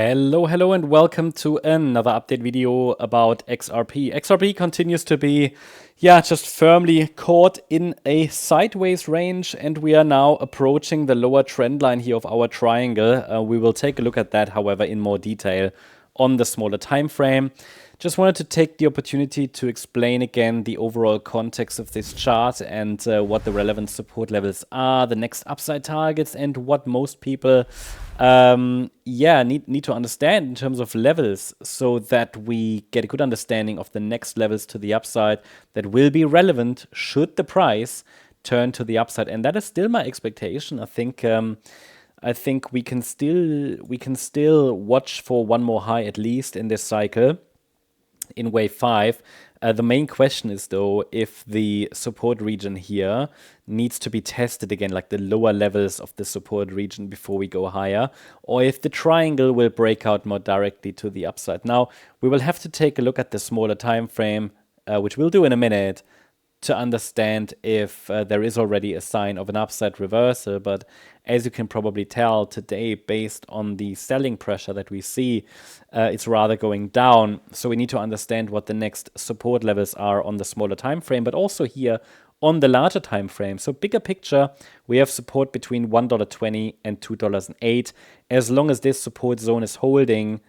Hello, and welcome to another update video about XRP. XRP continues to be, just firmly caught in a sideways range, and we are now approaching the lower trend line here of our triangle. We will take a look at that, however, in more detail on the smaller time frame. Just wanted to take the opportunity to explain again the overall context of this chart and what the relevant support levels are, the next upside targets, and what most people need to understand in terms of levels, so that we get a good understanding of the next levels to the upside that will be relevant should the price turn to the upside. And that is still my expectation. I think we can still watch for one more high at least in this cycle, in wave 5. The main question is, though, if the support region here needs to be tested again, like the lower levels of the support region before we go higher, or if the triangle will break out more directly to the upside. Now, we will have to take a look at the smaller time frame, which we'll do in a minute, to understand if there is already a sign of an upside reversal. But as you can probably tell today, based on the selling pressure that we see, it's rather going down. So we need to understand what the next support levels are on the smaller time frame, but also here on the larger time frame. So bigger picture, we have support between $1.20 and $2.08. As long as this support zone is holding,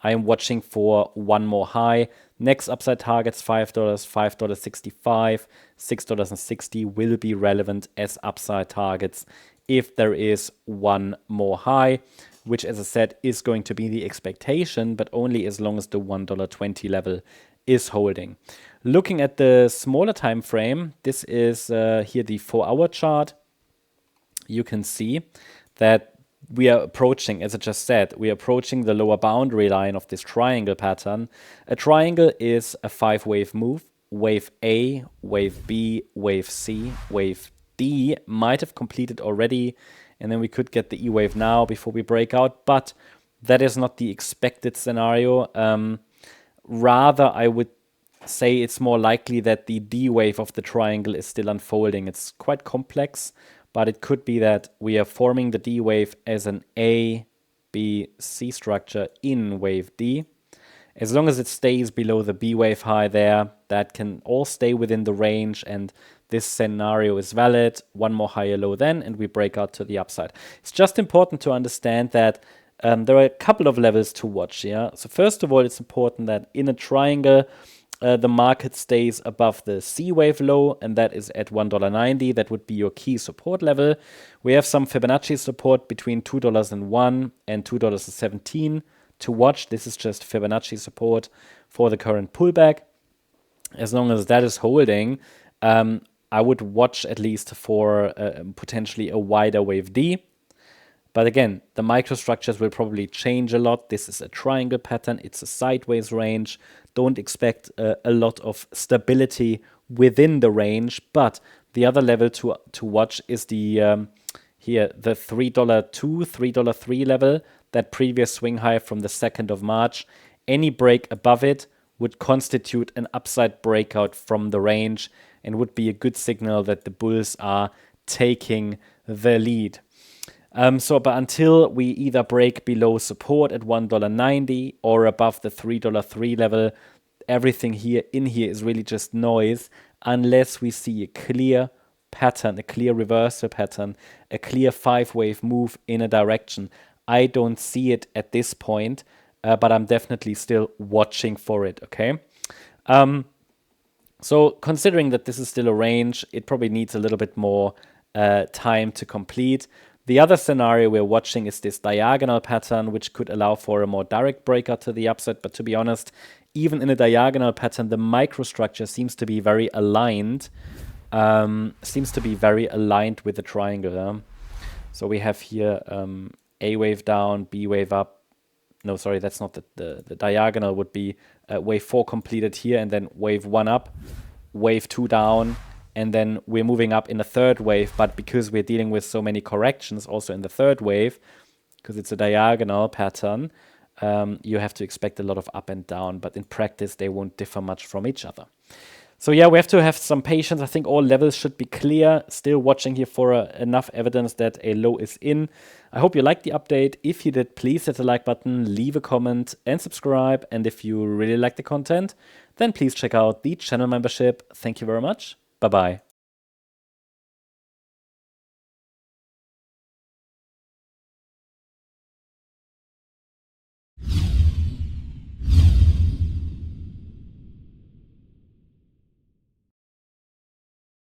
I am watching for one more high. Next upside targets, $5, $5.65, $6.60 will be relevant as upside targets if there is one more high, which, as I said, is going to be the expectation, but only as long as the $1.20 level is holding. Looking at the smaller time frame, this is here the 4-hour chart. You can see that we are approaching, as I just said, we are approaching the lower boundary line of this triangle pattern. A triangle is a 5-wave move. Wave A, wave B, wave C, wave D might have completed already, and then we could get the E wave now before we break out, but that is not the expected scenario. Rather, I would say it's more likely that the D wave of the triangle is still unfolding. It's quite complex, but it could be that we are forming the D wave as an A, B, C structure in wave D. As long as it stays below the B wave high there, that can all stay within the range, and this scenario is valid. One more higher low then, and we break out to the upside. It's just important to understand that there are a couple of levels to watch. Yeah. So first of all, it's important that in a triangle, the market stays above the C wave low, and that is at $1.90. That would be your key support level. We have some Fibonacci support between $2.01 and $2.17 to watch. This is just Fibonacci support for the current pullback. As long as that is holding, I would watch at least for potentially a wider wave D. But again, the microstructures will probably change a lot. This is a triangle pattern. It's a sideways range. Don't expect a lot of stability within the range. But the other level to watch is the the $3.2, $3.3 level, that previous swing high from the 2nd of March. Any break above it would constitute an upside breakout from the range and would be a good signal that the bulls are taking the lead. But until we either break below support at $1.90 or above the $3.3 level, everything here is really just noise, unless we see a clear pattern, a clear reversal pattern, a clear 5-wave move in a direction. I don't see it at this point, but I'm definitely still watching for it, okay? So considering that this is still a range, it probably needs a little bit more time to complete. The other scenario we're watching is this diagonal pattern, which could allow for a more direct breakout to the upside. But to be honest, even in a diagonal pattern, the microstructure seems to be very aligned. With the triangle. So we have here A wave down, B wave up. No, sorry, that's not the diagonal. Would be wave 4 completed here, and then wave 1 up, wave 2 down, and then we're moving up in the third wave. But because we're dealing with so many corrections also in the third wave, because it's a diagonal pattern, you have to expect a lot of up and down. But in practice, they won't differ much from each other. So yeah, we have to have some patience. I think all levels should be clear. Still watching here for enough evidence that a low is in. I hope you liked the update. If you did, please hit the like button, leave a comment and subscribe. And if you really like the content, then please check out the channel membership. Thank you very much. Bye-bye.